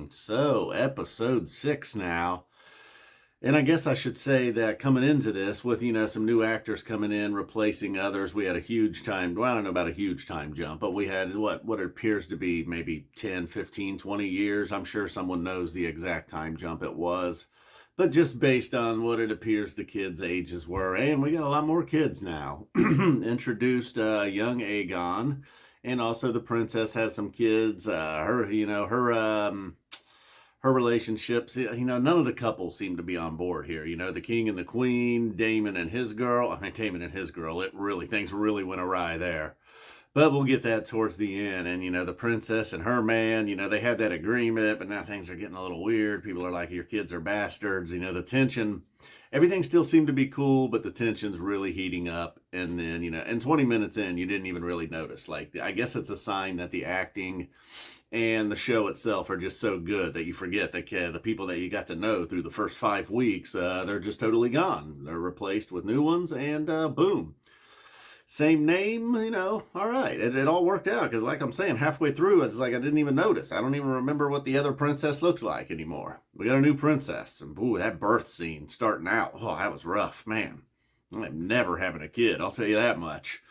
So episode 6 now. And I guess I should say that coming into this with, some new actors coming in, replacing others, we had a huge time, well, I don't know about a huge time jump, but we had what appears to be maybe 10, 15, 20 years. I'm sure someone knows the exact time jump it was. But just based on what it appears the kids' ages were, and we got a lot more kids now. Introduced young Aegon, and also the princess has some kids. Her relationships, none of the couples seem to be on board here. The king and the queen, Damon and his girl. Damon and his girl. Things really went awry there. But we'll get that towards the end. And, the princess and her man, they had that agreement, but now things are getting a little weird. People are like, your kids are bastards. The tension, everything still seemed to be cool, but the tension's really heating up. And then, and 20 minutes in, you didn't even really notice. Like, I guess it's a sign that the acting and the show itself are just so good that you forget that the people that you got to know through the first 5 weeks, they're just totally gone. They're replaced with new ones, and boom. Same name, all right. It all worked out because, like I'm saying, halfway through, it's like I didn't even notice. I don't even remember what the other princess looked like anymore. We got a new princess, and ooh, that birth scene starting out, oh, that was rough, man. I'm never having a kid, I'll tell you that much.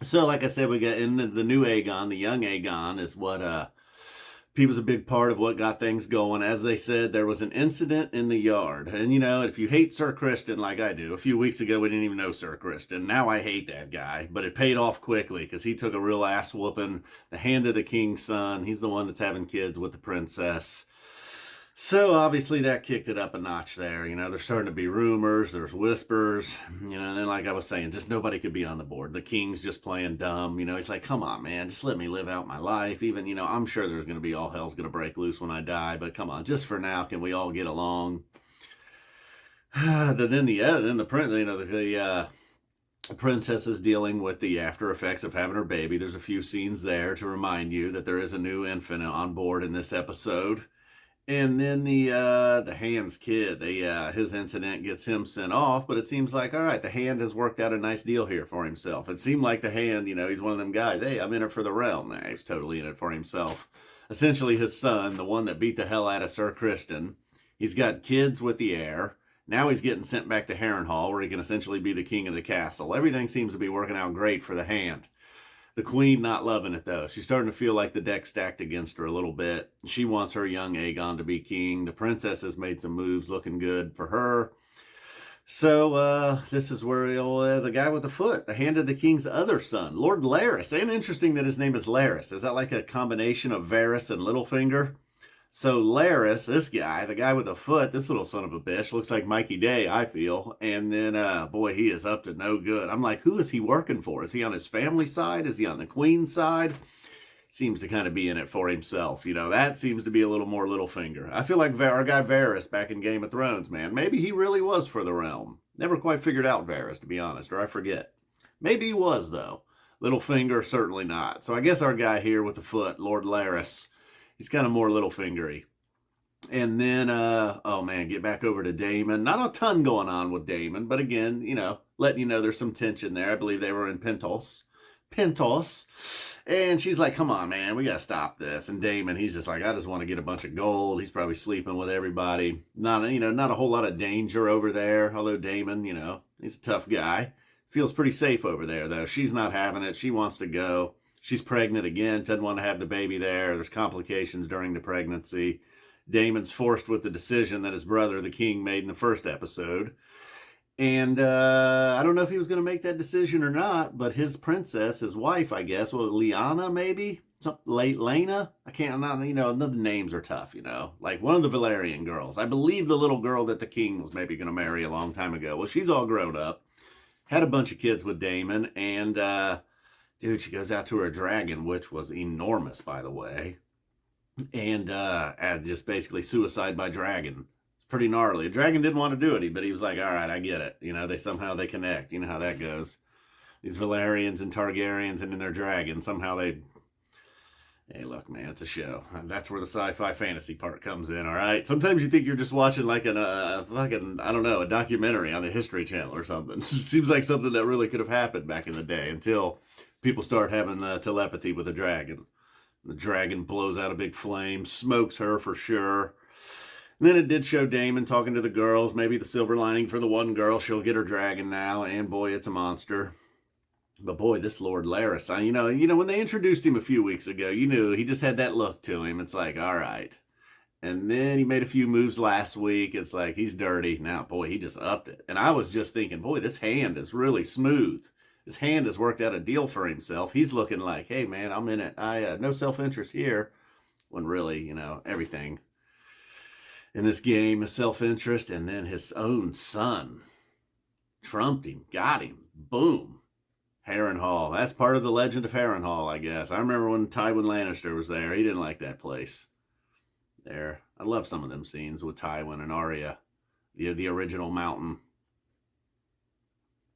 So, like I said, we got in the new Aegon, the young Aegon, is what he was a big part of what got things going. As they said, there was an incident in the yard. And, if you hate Sir Criston like I do, a few weeks ago we didn't even know Sir Criston. Now I hate that guy. But it paid off quickly because he took a real ass whooping. The hand of the king's son. He's the one that's having kids with the princess. So obviously that kicked it up a notch there. There's starting to be rumors, there's whispers, and then like I was saying, just nobody could be on the board. The king's just playing dumb. He's like, come on, man, just let me live out my life. Even, I'm sure there's going to be all hell's going to break loose when I die, but come on, just for now, can we all get along? then the princess is dealing with the after effects of having her baby. There's a few scenes there to remind you that there is a new infant on board in this episode. And then the Hand's kid, his incident gets him sent off, but it seems like, all right, the Hand has worked out a nice deal here for himself. It seemed like the Hand, he's one of them guys, hey, I'm in it for the realm. Nah, he's totally in it for himself. Essentially his son, the one that beat the hell out of Sir Criston, he's got kids with the heir. Now he's getting sent back to Harrenhal, where he can essentially be the king of the castle. Everything seems to be working out great for the Hand. The queen not loving it, though. She's starting to feel like the deck's stacked against her a little bit. She wants her young Aegon to be king. The princess has made some moves looking good for her. So this is where the guy with the foot, the Hand of the King's other son, Lord Larys. And interesting that his name is Larys. Is that like a combination of Varys and Littlefinger? So Larys, this guy, the guy with the foot, this little son of a bitch, looks like Mikey Day, I feel. And then, boy, he is up to no good. I'm like, who is he working for? Is he on his family side? Is he on the queen's side? Seems to kind of be in it for himself. That seems to be a little more Littlefinger. I feel like our guy Varys back in Game of Thrones, man. Maybe he really was for the realm. Never quite figured out Varys, to be honest, or I forget. Maybe he was, though. Littlefinger, certainly not. So I guess our guy here with the foot, Lord Larys, he's kind of more Littlefingery. And then, oh man, get back over to Damon. Not a ton going on with Damon, but again, letting you know there's some tension there. I believe they were in Pentos. And she's like, come on, man, we got to stop this. And Damon, he's just like, I just want to get a bunch of gold. He's probably sleeping with everybody. Not a whole lot of danger over there. Although Damon, he's a tough guy. Feels pretty safe over there, though. She's not having it. She wants to go. She's pregnant again, doesn't want to have the baby there. There's complications during the pregnancy. Damon's forced with the decision that his brother, the king, made in the first episode. And I don't know if he was going to make that decision or not, but his princess, his wife, I guess, Lyanna maybe? Lena? I can't, the names are tough, Like one of the Valyrian girls. I believe the little girl that the king was maybe going to marry a long time ago. Well, she's all grown up. Had a bunch of kids with Damon, and dude, she goes out to her dragon, which was enormous, by the way. And just basically suicide by dragon. It's pretty gnarly. The dragon didn't want to do it, but he was like, all right, I get it. They connect. You know how that goes. These Valyrians and Targaryens and then their dragons, somehow they... Hey, look, man, it's a show. That's where the sci-fi fantasy part comes in, all right? Sometimes you think you're just watching like a documentary on the History Channel or something. It seems like something that really could have happened back in the day until people start having telepathy with a dragon. The dragon blows out a big flame, smokes her for sure. And then it did show Damon talking to the girls. Maybe the silver lining for the one girl, she'll get her dragon now. And boy, it's a monster. But boy, this Lord Larys, when they introduced him a few weeks ago, you knew he just had that look to him. It's like, all right. And then he made a few moves last week. It's like, he's dirty. Now, boy, he just upped it. And I was just thinking, boy, this hand is really smooth. His hand has worked out a deal for himself. He's looking like, hey, man, I'm in it. No self-interest here. When really, everything in this game is self-interest. And then his own son trumped him, got him. Boom. Harrenhal. That's part of the legend of Harrenhal, I guess. I remember when Tywin Lannister was there. He didn't like that place. There. I love some of them scenes with Tywin and Arya. The original mountain.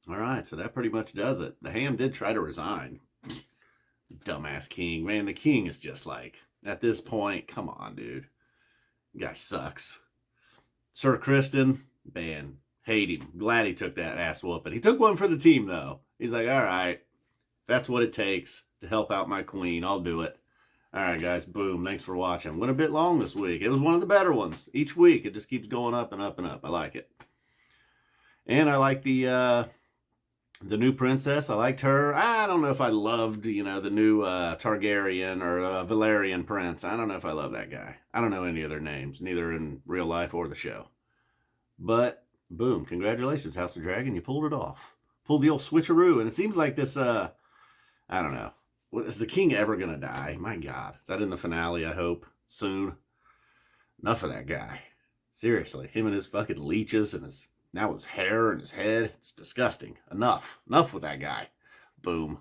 All right, so that pretty much does it. The Ham did try to resign. Dumbass king. Man, the king is just like, at this point, come on, dude. The guy sucks. Sir Criston, man, hate him. Glad he took that ass whooping. He took one for the team, though. He's like, all right, if that's what it takes to help out my queen, I'll do it. All right, guys, boom. Thanks for watching. Went a bit long this week. It was one of the better ones. Each week, it just keeps going up and up and up. I like it. And I like the new princess. I liked her. I don't know if I loved, the new Targaryen or Valerian prince. I don't know if I love that guy. I don't know any of their names, neither in real life or the show. But, boom, congratulations, House of Dragon. You pulled it off. Pulled the old switcheroo. And it seems like this, I don't know. Is the king ever going to die? My God. Is that in the finale, I hope? Soon? Enough of that guy. Seriously. Him and his fucking leeches and now his hair and his head. It's disgusting. Enough. Enough with that guy. Boom.